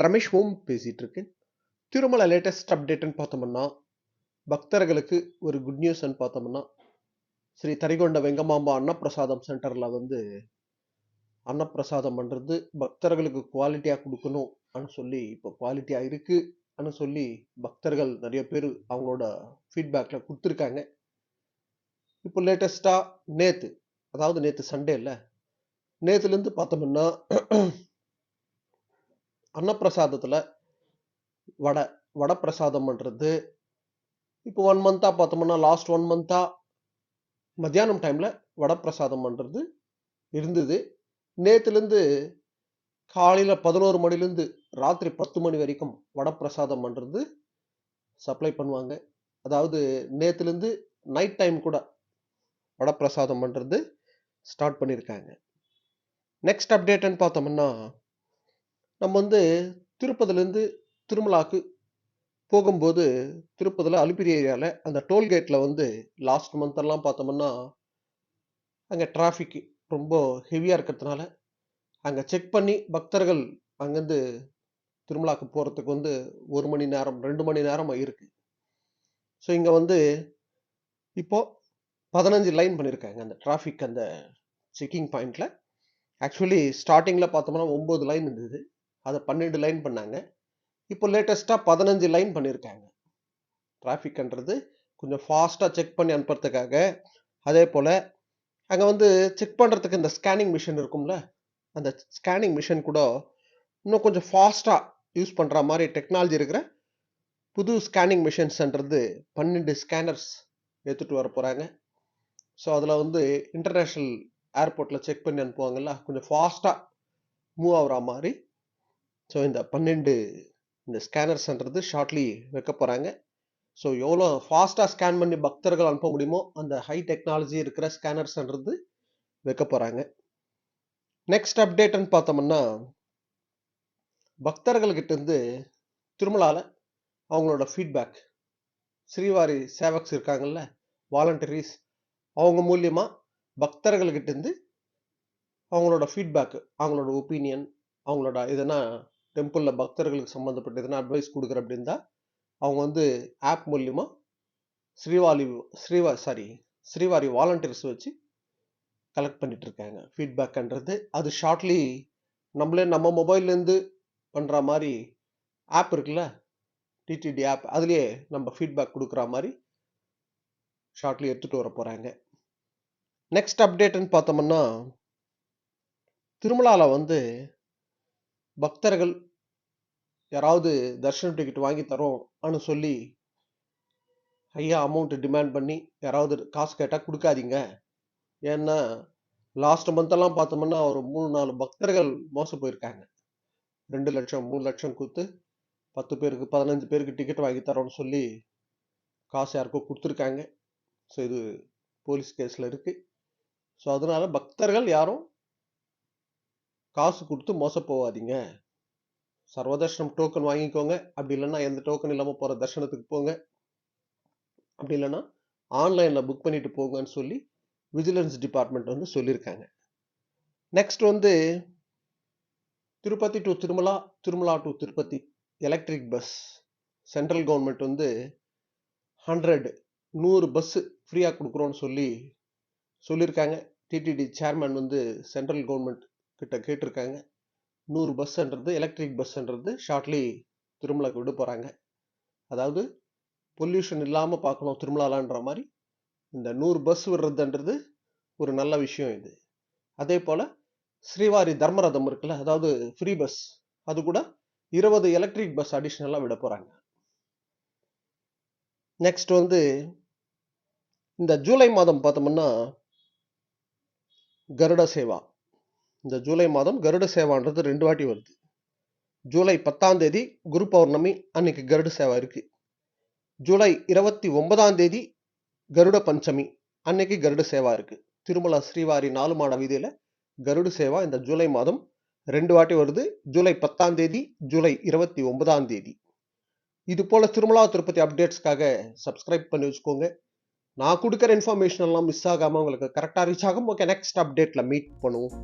ரமேஷ் ஓம் பேசிட்டு இருக்கேன். திருமலை லேட்டஸ்ட் அப்டேட்னு பார்த்தோம்னா, பக்தர்களுக்கு ஒரு குட் நியூஸ்ன்னு பார்த்தோம்னா, ஸ்ரீ தரிகொண்ட வெங்கமாம்பா அன்னப்பிரசாதம் சென்டர்ல அன்னப்பிரசாதம் பண்றது பக்தர்களுக்கு குவாலிட்டியா கொடுக்கணும்னு சொல்லி இப்போ குவாலிட்டியா இருக்குன்னு சொல்லி பக்தர்கள் நிறைய பேர் அவங்களோட ஃபீட்பேக்ல கொடுத்துருக்காங்க. இப்போ லேட்டஸ்டா நேத்து சண்டே இல்ல, நேத்துல இருந்து பார்த்தோம்னா அன்னப்பிரசாதத்துல வடை பிரசாதம் பண்றது இப்போ 1 மந்தா பார்த்தோம்னா லாஸ்ட் 1 மந்தா மத்தியானம் டைம்ல வடை பிரசாதம் பண்றது இருந்தது. நேத்துலேருந்து காலையில 11 மணிலேருந்து ராத்திரி 10 மணி வரைக்கும் வடை பிரசாதம் பண்றது சப்ளை பண்ணுவாங்க. அதாவது நேத்துலேருந்து நைட் டைம் கூட வடை பிரசாதம் பண்றது ஸ்டார்ட் பண்ணியிருக்காங்க. நெக்ஸ்ட் அப்டேட்னு பார்த்தோம்னா, நம்ம திருப்பதிலேருந்து திருமலாக்கு போகும்போது திருப்பதியில் அலிப்பிரி ஏரியாவில் அந்த டோல்கேட்டில் லாஸ்ட் மந்த்தெல்லாம் பார்த்தோம்னா அங்கே டிராஃபிக் ரொம்ப ஹெவியாக இருக்கிறதுனால அங்கே செக் பண்ணி பக்தர்கள் அங்கேருந்து திருமலாக்கு போகிறதுக்கு 1 மணி நேரம் 2 மணி நேரம் இருக்கு. ஸோ இங்கே இப்போ 15 லைன் பண்ணியிருக்காங்க அந்த டிராஃபிக் அந்த செக்கிங் பாயிண்ட்ல. ஆக்சுவலி ஸ்டார்டிங்கில் பார்த்தோம்னா 9 லைன் இருந்தது, அதை 12 லைன் பண்ணாங்க. இப்போ லேட்டஸ்ட்டாக 15 லைன் பண்ணியிருக்காங்க. டிராஃபிக்ன்றது கொஞ்சம் ஃபாஸ்ட்டாக செக் பண்ணி அனுப்புறதுக்காக. அதே போல் அங்கே செக் பண்ணுறதுக்கு இந்த ஸ்கேனிங் மிஷின் இருக்கும்ல, அந்த ஸ்கேனிங் மிஷின் கூட இன்னும் கொஞ்சம் ஃபாஸ்ட்டாக யூஸ் பண்ணுற மாதிரி டெக்னாலஜி இருக்கிற புது ஸ்கேனிங் மிஷின்ஸ்ன்றது 12 ஸ்கேனர்ஸ் எடுத்துகிட்டு வர போகிறாங்க. ஸோ அதில் இன்டர்நேஷ்னல் ஏர்போர்ட்டில் செக் பண்ணி அனுப்புவாங்கல்ல, கொஞ்சம் ஃபாஸ்ட்டாக மூவ் ஆகிற மாதிரி. ஸோ இந்த 12 இந்த ஸ்கேனர்ஸ்ன்றது ஷார்ட்லி வைக்க போகிறாங்க. ஸோ எவ்வளோ ஃபாஸ்ட்டாக ஸ்கேன் பண்ணி பக்தர்கள் அனுப்ப முடியுமோ அந்த ஹை டெக்னாலஜி இருக்கிற ஸ்கேனர்ஸ்ன்றது வைக்க போகிறாங்க. நெக்ஸ்ட் அப்டேட்னு பார்த்தோம்னா, பக்தர்கள்கிட்ட திருமலாவில் அவங்களோட ஃபீட்பேக் ஸ்ரீவாரி சேவக்ஸ் இருக்காங்கல்ல, வாலண்டரிஸ், அவங்க மூலியமாக பக்தர்கள்கிட்ட அவங்களோட ஃபீட்பேக், அவங்களோட ஒப்பீனியன், அவங்களோட எதனா டெம்பிளில் பக்தர்களுக்கு சம்மந்தப்பட்ட எதனா அட்வைஸ் கொடுக்குற அப்படின்னா அவங்க ஆப் மூலியமா ஸ்ரீவாரி வாலண்டியர்ஸ் வச்சு கலெக்ட் பண்ணிட்டு இருக்காங்க ஃபீட்பேக்ன்றது. அது ஷார்ட்லி நம்ம மொபைல்லேருந்து பண்ணுற மாதிரி ஆப் இருக்குல்ல, டிடிடி ஆப், அதுலேயே நம்ம ஃபீட்பேக் கொடுக்குற மாதிரி ஷார்ட்லி எடுத்துகிட்டு வர போகிறாங்க. நெக்ஸ்ட் அப்டேட்னு பார்த்தோம்னா, திருமலாவில் பக்தர்கள் யாராவது தர்ஷன டிக்கெட் வாங்கி தரோம்னு சொல்லி ஹையா அமௌண்ட் டிமாண்ட் பண்ணி யாராவது காசு கேட்டால் கொடுக்காதீங்க. ஏன்னா லாஸ்ட் மந்தெல்லாம் பார்த்தோம்னா ஒரு 3-4 பக்தர்கள் மோசம் போயிருக்காங்க. 2 லட்சம் 3 லட்சம் கொடுத்து 10 பேருக்கு 15 பேருக்கு டிக்கெட் வாங்கி தரோம்னு சொல்லி காசு யாருக்கோ கொடுத்துருக்காங்க. ஸோ இது போலீஸ் கேஸில் இருக்கு. ஸோ அதனால பக்தர்கள் யாரும் காசு கொடுத்து மோசம் போகாதீங்க. சர்வதர்ஷனம் டோக்கன் வாங்கிக்கோங்க, அப்படி இல்லைன்னா எந்த டோக்கன் இல்லாமல் போகிற தர்ஷனத்துக்கு போங்க, அப்படி இல்லைன்னா ஆன்லைனில் புக் பண்ணிட்டு போங்கன்னு சொல்லி விஜிலன்ஸ் டிபார்ட்மெண்ட் சொல்லியிருக்காங்க. Next Tirupati to Tirumala, Tirumala to Tirupati electric bus central government 100 bus ஃப்ரீயாக கொடுக்குறோன்னு சொல்லியிருக்காங்க. டிடிடி சேர்மன் சென்ட்ரல் கவர்மெண்ட் கிட்ட கேட்டிருக்காங்க. 100 பஸ்ன்றது எலக்ட்ரிக் பஸ்ன்றது ஷார்ட்லி திருமலாக்கு விட போகிறாங்க. அதாவது பொல்யூஷன் இல்லாமல் பார்க்கணும் திருமலாலான்ற மாதிரி இந்த 100 பஸ் விடுறதுன்றது ஒரு நல்ல விஷயம் இது. அதே போல் ஸ்ரீவாரி தர்மரதம் இருக்குல்ல, அதாவது ஃப்ரீ பஸ், அது கூட 20 எலக்ட்ரிக் பஸ் அடிஷ்னலாக விட போகிறாங்க. நெக்ஸ்ட் இந்த ஜூலை மாதம் பார்த்தோம்னா கருட சேவா. இந்த ஜூலை மாதம் கருட சேவான்றது 2 வாட்டி வருது. ஜூலை 10ஆம் தேதி குரு பௌர்ணமி அன்னைக்கு கருட சேவா இருக்கு. ஜூலை 29ஆம் தேதி கருட பஞ்சமி அன்னைக்கு கருட சேவா இருக்கு. திருமலா ஸ்ரீவாரி 4 மாட வீதியில கருட சேவா இந்த ஜூலை மாதம் 2 வாட்டி வருது. ஜூலை 10ஆம் தேதி, ஜூலை 29ஆம் தேதி. இது போல திருமலா திருப்பதி அப்டேட்ஸ்க்காக சப்ஸ்கிரைப் பண்ணி வச்சுக்கோங்க. நான் கொடுக்குற இன்ஃபர்மேஷன் எல்லாம் மிஸ் ஆகாம உங்களுக்கு கரெக்டாக ரீச் ஆகும். ஓகே, நெக்ஸ்ட் அப்டேட்ல மீட் பண்ணுவோம்.